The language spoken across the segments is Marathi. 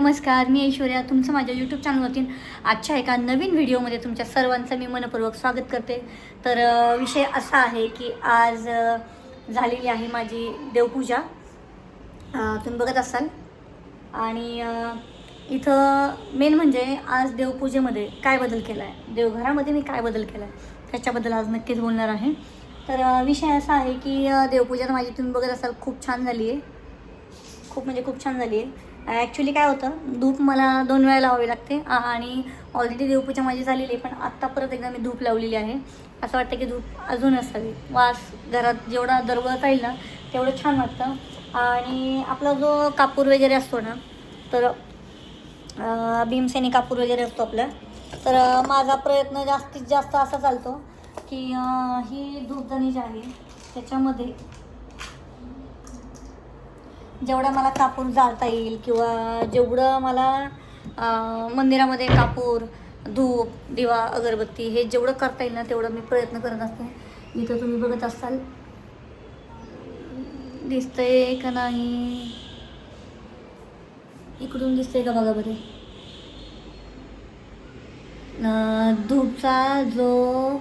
नमस्कार, मी ऐश्वर्या तुमचं माझ्या यूट्यूब चॅनलवरती आजच्या एका नवीन व्हिडिओमध्ये तुमच्या सर्वांचं मी मनपूर्वक स्वागत करते. तर विषय असा आहे की आज झालेली आहे माझी देवपूजा. तुम्ही बघत असाल. आणि इथं मेन म्हणजे आज देवपूजेमध्ये काय बदल केला आहे, देवघरामध्ये मी काय बदल केला आहे त्याच्याबद्दल आज नक्कीच बोलणार आहे. तर विषय असा आहे की देवपूजा माझी तुम्ही बघत असाल खूप छान झाली आहे. खूप छान झाली आहे. ॲक्च्युली काय होतं, धूप मला 2 वेळा लावावी लागते आणि ऑलरेडी देवपूजा माझी झालेली आहे, पण आत्ता परत एकदा मी धूप लावलेली आहे. असं वाटतं की धूप अजून असावी, वास घरात जेवढा दरवळता येईल ना तेवढं छान वाटतं. आणि आपला जो कापूर वगैरे असतो ना, तर भीमसेनी कापूर वगैरे असतो आपला, तर माझा प्रयत्न जास्तीत जास्त असा चालतो की ही धूपधणी जी आहे त्याच्यामध्ये जेवढा मला कापूर जाळता येईल किंवा जेवढं मला मंदिरामध्ये कापूर, धूप, दिवा, अगरबत्ती हे जेवढं करता येईल ना तेवढं मी प्रयत्न करत असते. इथं तुम्ही बघत असाल, दिसतंय का नाही, इकडून दिसतंय का बघा बरे. धूपचा जो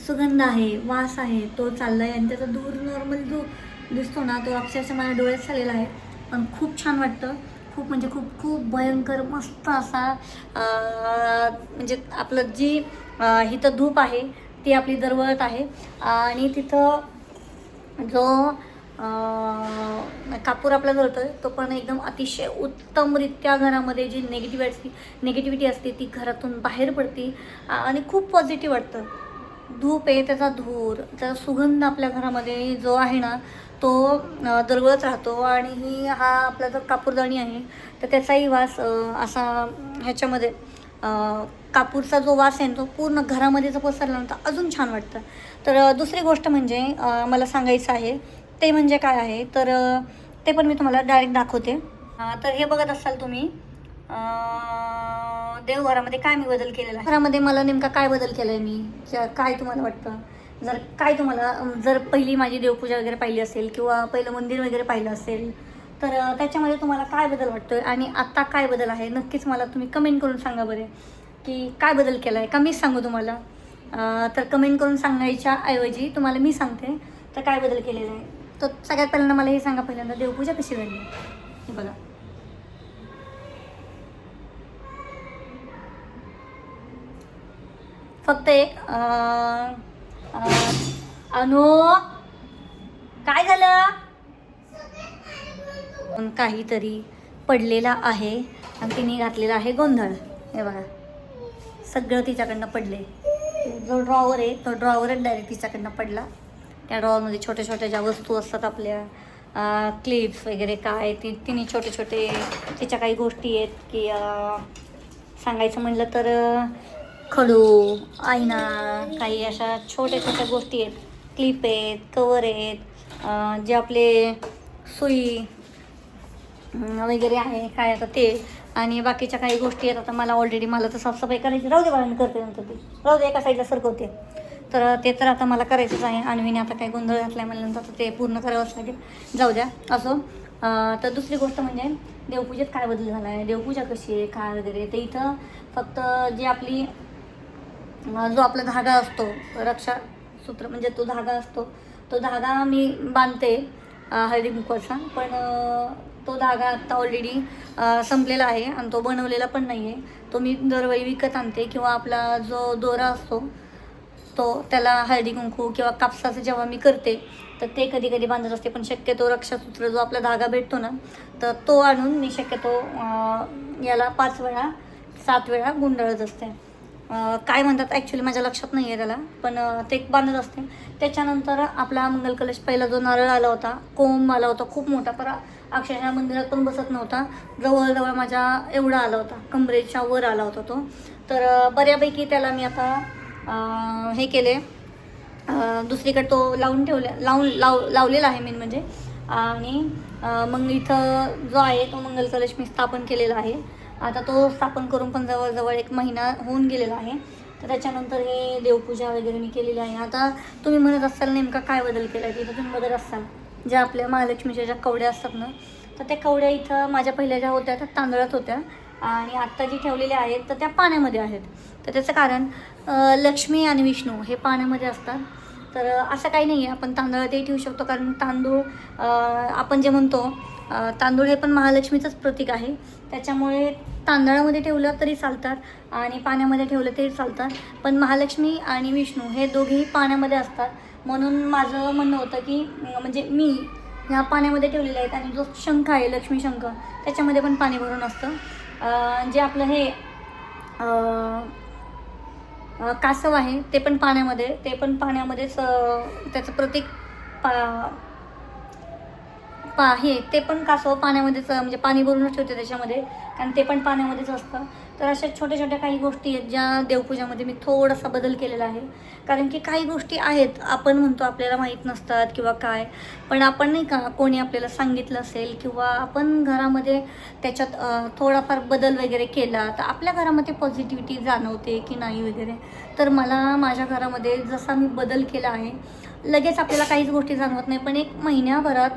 सुगंध आहे, वास आहे, तो चालला आहे आणि त्याचा धूर नॉर्मल जो दिसतो ना तो अक्षरशः माझ्या डोळ्यात झालेला आहे. पण खूप छान वाटतं. खूप म्हणजे खूप भयंकर मस्त असा म्हणजे आपलं जी इथं धूप आहे ती आपली दरवळत आहे. आणि तिथं जो कापूर आपला जळतो आहे तो पण एकदम अतिशय उत्तमरित्या घरामध्ये जी निगेटिव्हिटी असते ती घरातून बाहेर पडते आणि खूप पॉझिटिव्ह वाटतं. धूप आहे, त्याचा धूर, त्याचा सुगंध आपल्या घरामध्ये जो आहे ना तो दरवळत राहतो. आणि हा आपला जो कापूरदाणी आहे तर त्याचाही वास असा ह्याच्यामध्ये कापूरचा जो वास आहे तो पूर्ण घरामध्ये जर पसरला तर अजून छान वाटतं. तर दुसरी गोष्ट म्हणजे मला सांगायचं आहे ते म्हणजे काय आहे, तर ते पण मी तुम्हाला डायरेक्ट दाखवते. तर हे बघत असाल तुम्ही, देवघरामध्ये काय मी बदल केलेला आहे. घरामध्ये मला नेमका काय बदल केला आहे मी, काय तुम्हाला वाटतं, जर पहिली माझी देवपूजा वगैरे पाहिली असेल किंवा पहिलं मंदिर वगैरे पाहिलं असेल तर त्याच्यामध्ये तुम्हाला काय बदल वाटतो आहे आणि आत्ता काय बदल आहे नक्कीच मला तुम्ही कमेंट करून सांगा बरे, की काय बदल केला आहे का मीच सांगू तुम्हाला. तर कमेंट करून सांगायच्या ऐवजी तुम्हाला मी सांगते तर काय बदल केलेला आहे. तर सगळ्यात पहिल्यांदा मला हे सांगा, पहिल्यांदा देवपूजा कशी झाली हे बघा. फक्त एक अनु काय झालं, काहीतरी पडलेला आहे आणि तिने घातलेला आहे गोंधळ. हे बघा सगळं तिच्याकडनं पडले. जो ड्रॉवर आहे तो ड्रॉवरच डायरेक्ट तिच्याकडनं पडला. त्या ड्रॉवरमध्ये छोट्या छोट्या ज्या वस्तू असतात आपल्या, क्लिप्स वगैरे काय, तिने छोटे तिच्या काही गोष्टी आहेत की सांगायचं म्हणलं तर खडू, आईना, काही अशा छोट्या गोष्टी आहेत, क्लिप आहेत, कवर आहेत, जे आपले सुई वगैरे आहे काय आता ते, आणि बाकीच्या काही गोष्टी आहेत. आता मला तर साफसफाई करायची, राहू दे बाळा मी करते नंतर, ते राहू दे एका साईडला सरकवते. तर ते तर आता मला करायचंच आहे. आणवीने आता काही गोंधळ घातला आहे म्हणल्यानंतर तर ते पूर्ण करावंच लागेल, जाऊ द्या असो. तर दुसरी गोष्ट म्हणजे देवपूजेत काय बदल झाला आहे, देवपूजा कशी आहे काय वगैरे. तर इथं फक्त जी आपली जो आपला धागा असतो रक्षासूत्र म्हणजे तो धागा असतो, तो धागा मी बांधते हळदी कुंकवाचा, पण तो धागा आत्ता ऑलरेडी संपलेला आहे आणि तो बनवलेला पण नाही आहे. तो मी दरवेळी विकत आणते किंवा आपला जो दोरा असतो तो त्याला हळदी कुंकू किंवा कापसाचं जेव्हा मी करते तर ते कधी बांधत असते. पण शक्यतो रक्षासूत्र जो आपला धागा भेटतो ना तर तो आणून मी शक्यतो याला 5 वेळा 7 वेळा गुंडाळत असते. काय म्हणतात ॲक्च्युली माझ्या लक्षात नाही आहे त्याला, पण ते बांधत असते. त्याच्यानंतर आपला मंगल कलश, पहिला जो नारळ आला होता, कोंब आला होता खूप मोठा, पर अक्षरशः मंदिरात पण बसत नव्हता, जवळ माझ्या एवढा आला होता, कमरेच्या वर आला होता तो. तर बऱ्यापैकी त्याला मी आता हे केले, दुसरीकडे तो लावलेला आहे मेन म्हणजे. आणि मग इथं जो आहे तो मंगल कलश मी स्थापन केलेला आहे. आता तो स्थापन करून पण जवळजवळ 1 महिना होऊन गेलेला आहे. तर त्याच्यानंतर हे देवपूजा वगैरे मी केलेली आहे. आता तुम्ही म्हणत असाल नेमका काय बदल केला आहे, तिथं तुम्ही बघत असाल ज्या आपल्या महालक्ष्मीच्या ज्या कवड्या असतात ना तर त्या कवड्या इथं माझ्या पहिल्या ज्या होत्या त्या तांदळात होत्या आणि आत्ता जी ठेवलेल्या आहेत तर त्या पाण्यामध्ये आहेत. तर त्याचं कारण लक्ष्मी आणि विष्णू हे पाण्यामध्ये असतात. तर असं काही नाही आहे, आपण तांदळातही ठेवू शकतो, कारण तांदूळ आपण जे म्हणतो तांदूळ हे पण महालक्ष्मीचंच प्रतीक आहे. त्याच्यामुळे तांदळामध्ये ठेवलं तरी चालतात आणि पाण्यामध्ये ठेवलं तरी चालतात, पण महालक्ष्मी आणि विष्णू हे दोघेही पाण्यामध्ये असतात. म्हणून माझं म्हणणं होतं की म्हणजे मी ह्या पाण्यामध्ये ठेवलेले आहेत आणि जो शंख आहे लक्ष्मी शंख त्याच्यामध्ये पण पाणी भरून असतं. जे आपलं हे कासव आहे ते पण पाण्यामध्येच त्याचं प्रतीक हे ते पण कासव पाण्यामध्येच म्हणजे पाणी भरूनच ठेवते त्याच्यामध्ये, कारण ते पण पाण्यामध्येच असतं. तर अशा छोट्या छोट्या काही गोष्टी आहेत ज्या देवपूजामध्ये मी थोडासा बदल केलेला आहे. कारण की काही गोष्टी आहेत आपण म्हणतो आपल्याला माहीत नसतात किंवा काय, पण आपण नाही का कोणी आपल्याला सांगितलं असेल किंवा आपण घरामध्ये त्याच्यात थोडाफार बदल वगैरे केला तर आपल्या घरामध्ये पॉझिटिव्हिटी जाणवते की नाही वगैरे. तर मला माझ्या घरामध्ये जसा मी बदल केला आहे, लगेच आपल्याला काहीच गोष्टी जाणवत नाही, पण 1 महिन्याभरात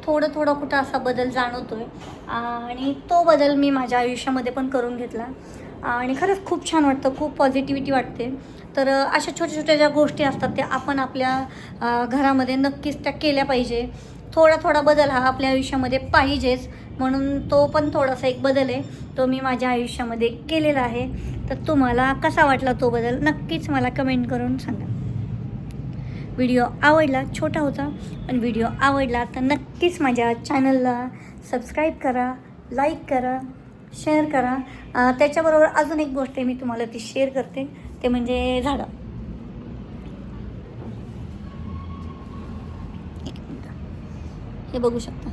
थोडं थोडं कुठं असा बदल जाणवतो आहे आणि तो बदल मी माझ्या आयुष्यामध्ये पण करून घेतला आणि खरंच खूप छान वाटतं, खूप पॉझिटिव्हिटी वाटते. तर अशा छोट्या छोट्या ज्या गोष्टी असतात त्या आपण आपल्या घरामध्ये नक्कीच त्या केल्या पाहिजे. थोडा थोडा बदल हा आपल्या आयुष्यामध्ये पाहिजेच, म्हणून तो पण थोडासा एक बदल आहे, तो मी माझ्या आयुष्यामध्ये केलेला आहे. तर तुम्हाला कसा वाटला तो बदल नक्कीच मला कमेंट करून सांगा. व्हिडिओ आवडला, छोटा होता पण व्हिडिओ आवडला तर नक्कीच माझ्या चॅनलला सबस्क्राईब करा, लाईक करा, शेअर करा. त्याच्याबरोबर अजून एक गोष्ट आहे मी तुम्हाला ती शेअर करते, ते म्हणजे झाडं. एक मिनिट, हे बघू शकता.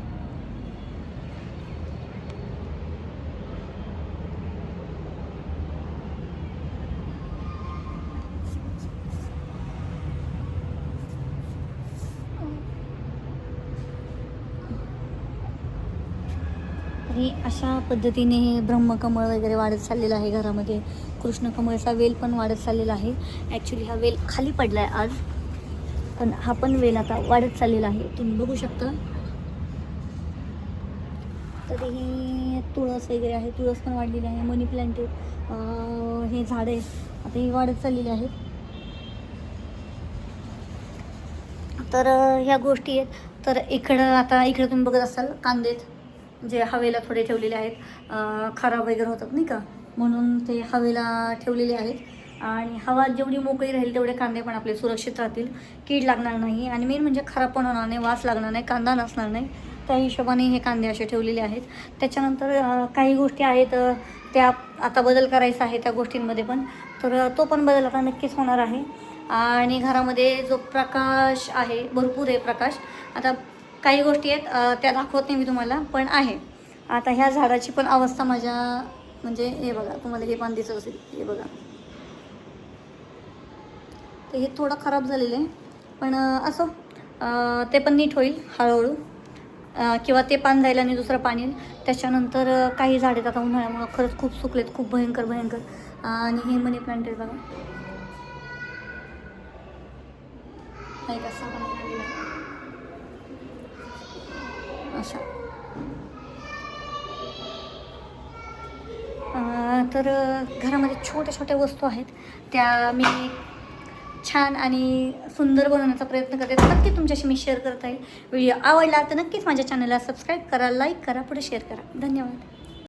आणि अशा पद्धतीने ब्रह्मकमळ वगैरे वाढत चाललेलं आहे घरामध्ये. कृष्णकमळचा वेल पण वाढत चाललेला आहे. ॲक्च्युली हा वेल खाली पडला आहे आज, पण हा पण वेल आता वाढत चाललेला आहे, तुम्ही बघू शकता. तर ही तुळस वगैरे आहे, तुळस पण वाढलेली आहे. मनी प्लांट हे झाडे आता ही वाढत चाललेली आहेत. तर ह्या गोष्टी आहेत. तर इकडं तुम्ही बघत असाल कांदे जे हवेला थोडे ठेवलेले आहेत, खराब वगैरे होतात नाही का, म्हणून ते हवेला ठेवलेले आहेत. आणि हवा जेवढी मोकळी राहील तेवढे कांदे पण आपले सुरक्षित राहतील, कीड लागणार नाही आणि मेन म्हणजे खराब पण होणार नाही, वास लागणार नाही, कांदा नसणार नाही. त्या हिशोबाने हे कांदे असे ठेवलेले आहेत. त्याच्यानंतर काही गोष्टी आहेत त्या आता बदल करायचा आहे त्या गोष्टींमध्ये पण, तर तो पण बदल आता नक्कीच होणार आहे. आणि घरामध्ये जो प्रकाश आहे, भरपूर आहे प्रकाश. आता काही गोष्टी आहेत त्या दाखवत नाही मी तुम्हाला, पण आहे. आता ह्या झाडाची पण अवस्था माझ्या म्हणजे हे बघा, तुम्हाला हे पान दिसत असेल, हे बघा. तर हे थोडं खराब झालेलं आहे, पण असो, ते पण नीट होईल हळूहळू. किंवा ते पान जाईल आणि दुसरं पान येईल. त्याच्यानंतर काही झाडे आता उन्हाळ्यामुळं खरंच खूप सुकलेत, खूप भयंकर भयंकर. आणि हे मनी प्लांट आहे बघा, नाही कसा अशा. तर घरामध्ये छोट्या छोट्या वस्तू आहेत त्या मी छान आणि सुंदर बनवण्याचा प्रयत्न करते. तर नक्की तुमच्याशी मी शेअर करत आहे. व्हिडिओ आवडला तर नक्कीच माझ्या चॅनलला सबस्क्राईब करा, लाईक करा, पुढे शेअर करा. धन्यवाद.